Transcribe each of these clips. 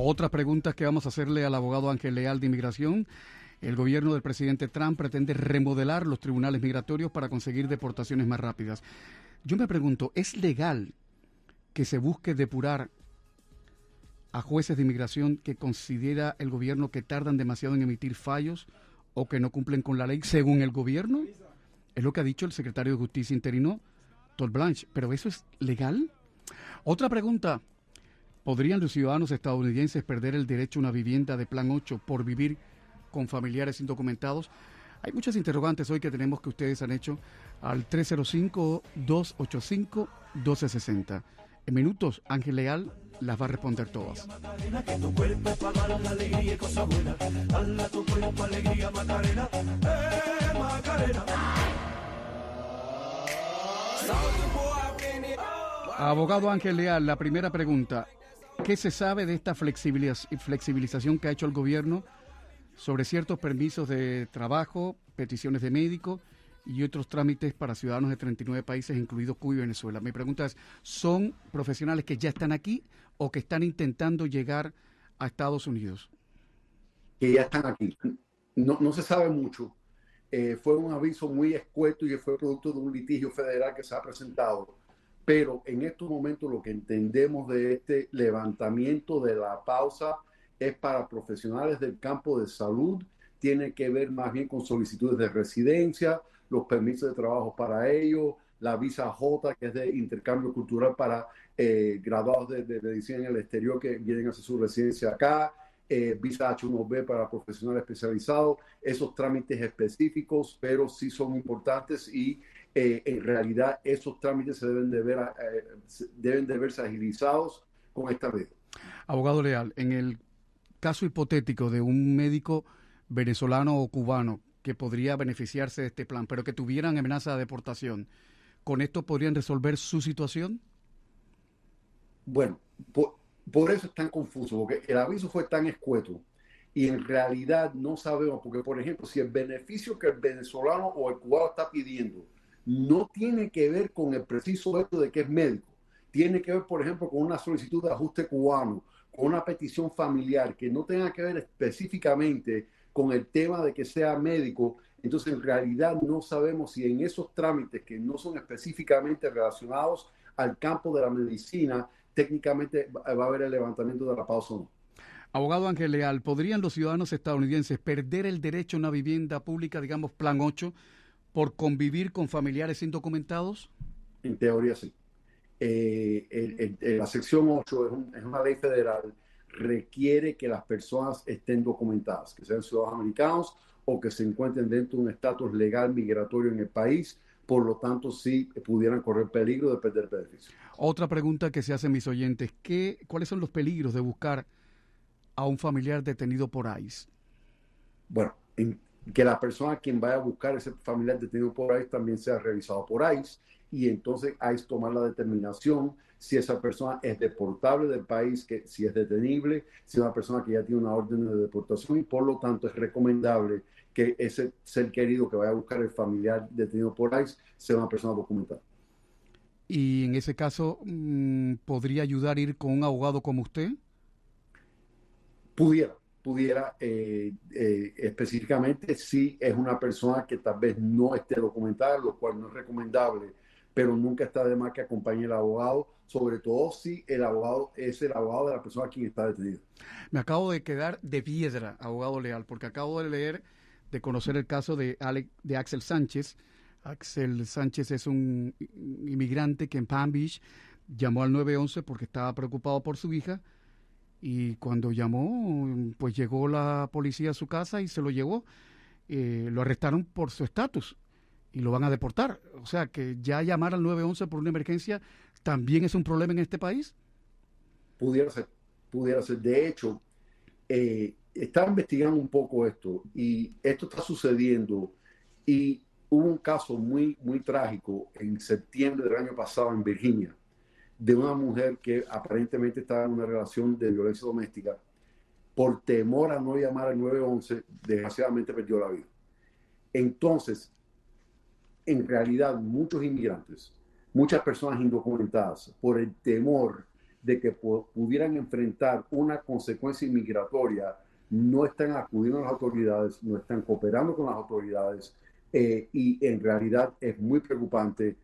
Otra pregunta que vamos a hacerle al abogado Ángel Leal de Inmigración. El gobierno del presidente Trump pretende remodelar los tribunales migratorios para conseguir deportaciones más rápidas. Yo me pregunto, ¿es legal que se busque depurar a jueces de inmigración que considera el gobierno que tardan demasiado en emitir fallos o que no cumplen con la ley según el gobierno? Es lo que ha dicho el secretario de Justicia interino, Todd Blanche. ¿Pero eso es legal? Otra pregunta. ¿Podrían los ciudadanos estadounidenses perder el derecho a una vivienda de Plan 8 por vivir con familiares indocumentados? Hay muchas interrogantes hoy que tenemos que ustedes han hecho al 305-285-1260. En minutos, Ángel Leal las va a responder todas. Abogado Ángel Leal, la primera pregunta. ¿Qué se sabe de esta flexibilización que ha hecho el gobierno sobre ciertos permisos de trabajo, peticiones de médico y otros trámites para ciudadanos de 39 países, incluidos Cuba y Venezuela? Mi pregunta es, ¿son profesionales que ya están aquí o que están intentando llegar a Estados Unidos? Que ya están aquí. No se sabe mucho. Fue un aviso muy escueto y fue producto de un litigio federal que se ha presentado. Pero en estos momentos lo que entendemos de este levantamiento de la pausa es para profesionales del campo de salud, tiene que ver más bien con solicitudes de residencia, los permisos de trabajo para ellos, la visa J, que es de intercambio cultural para graduados de medicina en el exterior que vienen a hacer su residencia acá, visa H1B para profesionales especializados, esos trámites específicos, pero sí son importantes y en realidad esos trámites se deben de verse agilizados con esta ley. Abogado Leal, en el caso hipotético de un médico venezolano o cubano que podría beneficiarse de este plan, pero que tuvieran amenaza de deportación, ¿con esto podrían resolver su situación? Bueno, por eso es tan confuso, porque el aviso fue tan escueto y en realidad no sabemos, porque por ejemplo, si el beneficio que el venezolano o el cubano está pidiendo no tiene que ver con el preciso hecho de que es médico, tiene que ver, por ejemplo, con una solicitud de ajuste cubano, con una petición familiar que no tenga que ver específicamente con el tema de que sea médico, entonces en realidad no sabemos si en esos trámites que no son específicamente relacionados al campo de la medicina, técnicamente va a haber el levantamiento de la pausa o no. Abogado Ángel Leal, ¿podrían los ciudadanos estadounidenses perder el derecho a una vivienda pública, digamos Plan 8, por convivir con familiares indocumentados? En teoría sí. La sección 8 es una ley federal, requiere que las personas estén documentadas, que sean ciudadanos americanos o que se encuentren dentro de un estatus legal migratorio en el país, por lo tanto sí pudieran correr peligro de perder beneficios. Otra pregunta que se hacen mis oyentes, ¿cuáles son los peligros de buscar a un familiar detenido por ICE? Bueno, que la persona a quien vaya a buscar ese familiar detenido por ICE también sea revisado por ICE y entonces ICE tomar la determinación si esa persona es deportable del país, que si es detenible, si es una persona que ya tiene una orden de deportación y por lo tanto es recomendable que ese ser querido que vaya a buscar el familiar detenido por ICE sea una persona documentada. Y en ese caso, ¿podría ayudar a ir con un abogado como usted? Pudiera específicamente si es una persona que tal vez no esté documentada, lo cual no es recomendable, pero nunca está de más que acompañe al abogado, sobre todo si el abogado es el abogado de la persona a quien está detenido. Me acabo de quedar de piedra, abogado Leal, porque acabo de conocer el caso de Axel Sánchez. Axel Sánchez es un inmigrante que en Palm Beach llamó al 911 porque estaba preocupado por su hija. Y cuando llamó, pues llegó la policía a su casa y se lo llevó. Lo arrestaron por su estatus y lo van a deportar. O sea que ya llamar al 911 por una emergencia también es un problema en este país. Pudiera ser, pudiera ser. De hecho, estaba investigando un poco esto y esto está sucediendo y hubo un caso muy trágico en septiembre del año pasado en Virginia de una mujer que aparentemente estaba en una relación de violencia doméstica. Por temor a no llamar al 911, desgraciadamente perdió la vida. Entonces, en realidad, muchos inmigrantes, muchas personas indocumentadas, por el temor de que pudieran enfrentar una consecuencia inmigratoria, no están acudiendo a las autoridades, no están cooperando con las autoridades, y en realidad es muy preocupante.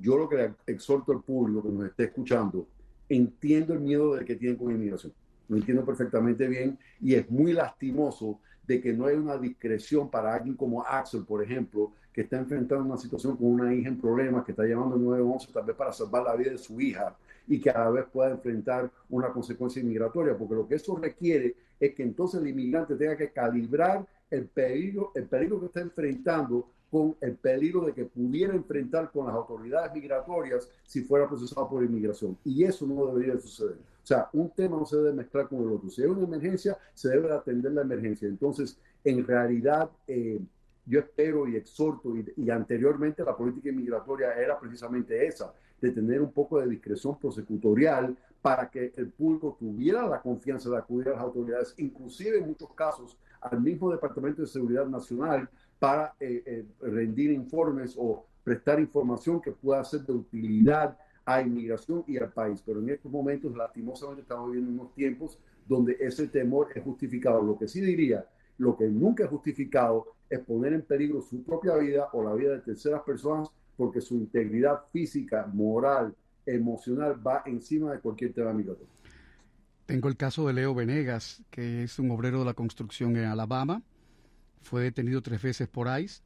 Yo lo que le exhorto al público que nos esté escuchando, entiendo el miedo de que tienen con inmigración, lo entiendo perfectamente bien, y es muy lastimoso de que no hay una discreción para alguien como Axel, por ejemplo, que está enfrentando una situación con una hija en problemas, que está llamando al 911 tal vez para salvar la vida de su hija, y que a la vez pueda enfrentar una consecuencia inmigratoria, porque lo que eso requiere es que entonces el inmigrante tenga que calibrar el peligro que está enfrentando con el peligro de que pudiera enfrentar con las autoridades migratorias si fuera procesado por inmigración. Y eso no debería suceder. O sea, un tema no se debe mezclar con el otro. Si hay una emergencia, se debe atender la emergencia. Entonces, en realidad, yo espero y exhorto, y anteriormente la política inmigratoria era precisamente esa, de tener un poco de discreción prosecutorial para que el público tuviera la confianza de acudir a las autoridades, inclusive en muchos casos al mismo Departamento de Seguridad Nacional, para rendir informes o prestar información que pueda ser de utilidad a inmigración y al país. Pero en estos momentos, lastimosamente, estamos viviendo unos tiempos donde ese temor es justificado. Lo que sí diría, lo que nunca es justificado es poner en peligro su propia vida o la vida de terceras personas, porque su integridad física, moral, emocional va encima de cualquier tema migratorio. Tengo el caso de Leo Venegas, que es un obrero de la construcción en Alabama. Fue detenido 3 veces por ICE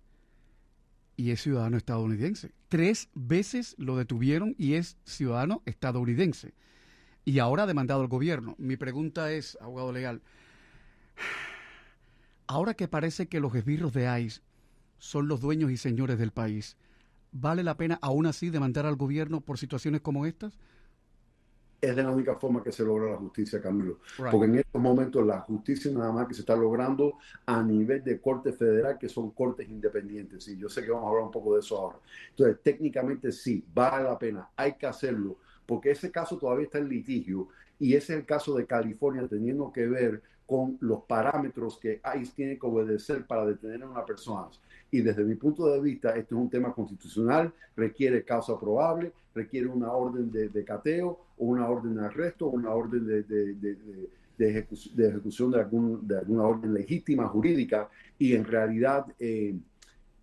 y es ciudadano estadounidense. 3 veces lo detuvieron y es ciudadano estadounidense. Y ahora ha demandado al gobierno. Mi pregunta es, abogado legal, ahora que parece que los esbirros de ICE son los dueños y señores del país, ¿vale la pena aún así demandar al gobierno por situaciones como estas? Es de la única forma que se logra la justicia, Camilo. Right. Porque en estos momentos la justicia nada más que se está logrando a nivel de corte federal, que son cortes independientes. Y yo sé que vamos a hablar un poco de eso ahora. Entonces, técnicamente sí, vale la pena, hay que hacerlo, porque ese caso todavía está en litigio, y ese es el caso de California, teniendo que ver con los parámetros que ICE tiene que obedecer para detener a una persona. Y desde mi punto de vista, esto es un tema constitucional, requiere causa probable, requiere una orden de cateo, o una orden de arresto, o una orden de ejecución de alguna orden legítima, jurídica, y en realidad,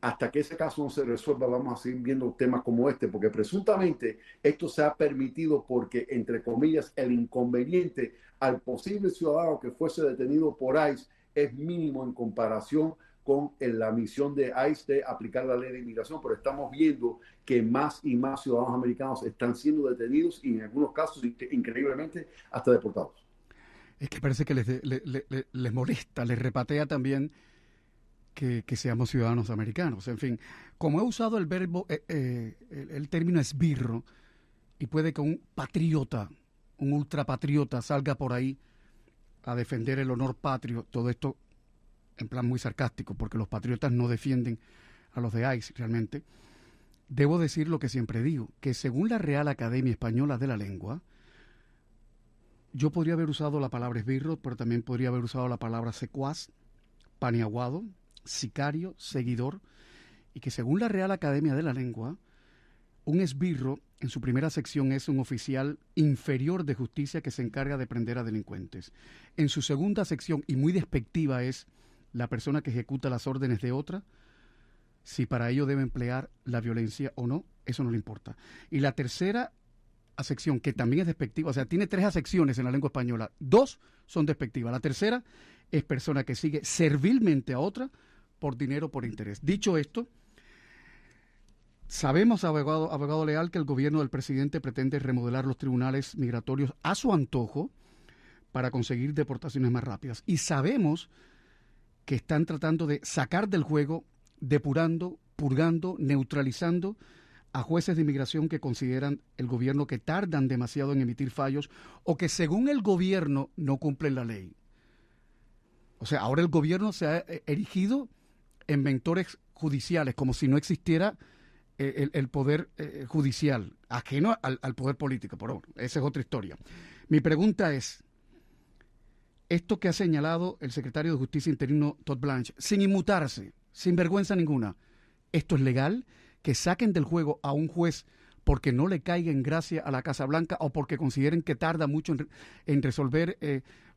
hasta que ese caso no se resuelva, vamos a seguir viendo temas como este, porque presuntamente esto se ha permitido porque, entre comillas, el inconveniente al posible ciudadano que fuese detenido por ICE es mínimo en comparación con la misión de ICE de aplicar la ley de inmigración, pero estamos viendo que más y más ciudadanos americanos están siendo detenidos y en algunos casos, increíblemente, hasta deportados. Es que parece que les molesta, les repatea también que seamos ciudadanos americanos. En fin, como he usado el verbo, el término esbirro, y puede que un patriota, un ultrapatriota salga por ahí a defender el honor patrio, todo esto en plan muy sarcástico, porque los patriotas no defienden a los de ICE realmente, debo decir lo que siempre digo, que según la Real Academia Española de la Lengua, yo podría haber usado la palabra esbirro, pero también podría haber usado la palabra secuaz, paniaguado, sicario, seguidor, y que según la Real Academia de la Lengua, un esbirro, en su primera sección, es un oficial inferior de justicia que se encarga de prender a delincuentes. En su segunda sección, y muy despectiva, es la persona que ejecuta las órdenes de otra. Si para ello debe emplear la violencia o no, eso no le importa. Y la tercera acepción, que también es despectiva, o sea, tiene 3 acepciones en la lengua española, 2 son despectivas. La tercera es persona que sigue servilmente a otra por dinero o por interés. Dicho esto, sabemos, abogado leal, que el gobierno del presidente pretende remodelar los tribunales migratorios a su antojo para conseguir deportaciones más rápidas. Y sabemos que están tratando de sacar del juego, depurando, purgando, neutralizando a jueces de inmigración que consideran el gobierno que tardan demasiado en emitir fallos o que según el gobierno no cumplen la ley. O sea, ahora el gobierno se ha erigido en mentores judiciales, como si no existiera el poder judicial, ajeno al poder político. Pero bueno, esa es otra historia. Mi pregunta es, esto que ha señalado el secretario de Justicia interino Todd Blanche, sin inmutarse, sin vergüenza ninguna, ¿esto es legal? Que saquen del juego a un juez porque no le caiga en gracia a la Casa Blanca o porque consideren que tarda mucho en resolver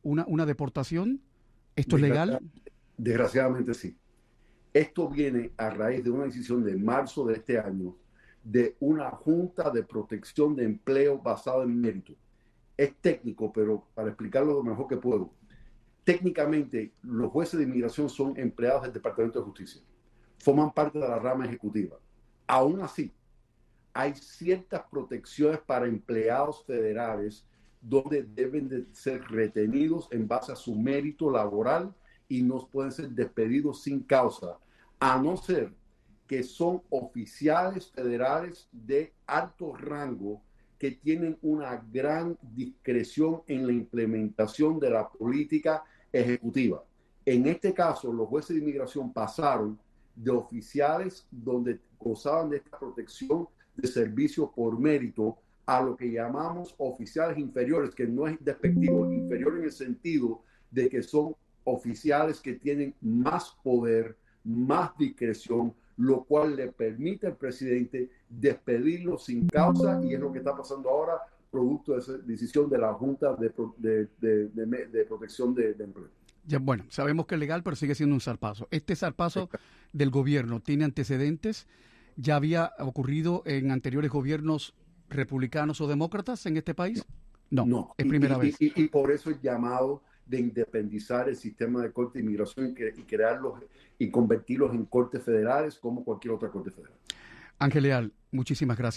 una deportación? ¿Esto es legal? Desgraciadamente sí. Esto viene a raíz de una decisión de marzo de este año de una Junta de Protección de Empleo basada en mérito. Es técnico, pero para explicarlo lo mejor que puedo. Técnicamente, los jueces de inmigración son empleados del Departamento de Justicia. Forman parte de la rama ejecutiva. Aún así, hay ciertas protecciones para empleados federales donde deben de ser retenidos en base a su mérito laboral y no pueden ser despedidos sin causa, a no ser que son oficiales federales de alto rango que tienen una gran discreción en la implementación de la política ejecutiva. En este caso, los jueces de inmigración pasaron de oficiales donde gozaban de esta protección de servicio por mérito a lo que llamamos oficiales inferiores, que no es despectivo, inferior en el sentido de que son oficiales que tienen más poder, más discreción, lo cual le permite al presidente despedirlo sin causa, y es lo que está pasando ahora, producto de esa decisión de la Junta de Protección de Empleo. Ya, bueno, sabemos que es legal, pero sigue siendo un zarpazo. ¿Este zarpazo del gobierno tiene antecedentes? ¿Ya había ocurrido en anteriores gobiernos republicanos o demócratas en este país? No, es primera vez. Y por eso el llamado de independizar el sistema de corte de inmigración y crearlos y convertirlos en cortes federales como cualquier otra corte federal. Ángel Leal, muchísimas gracias.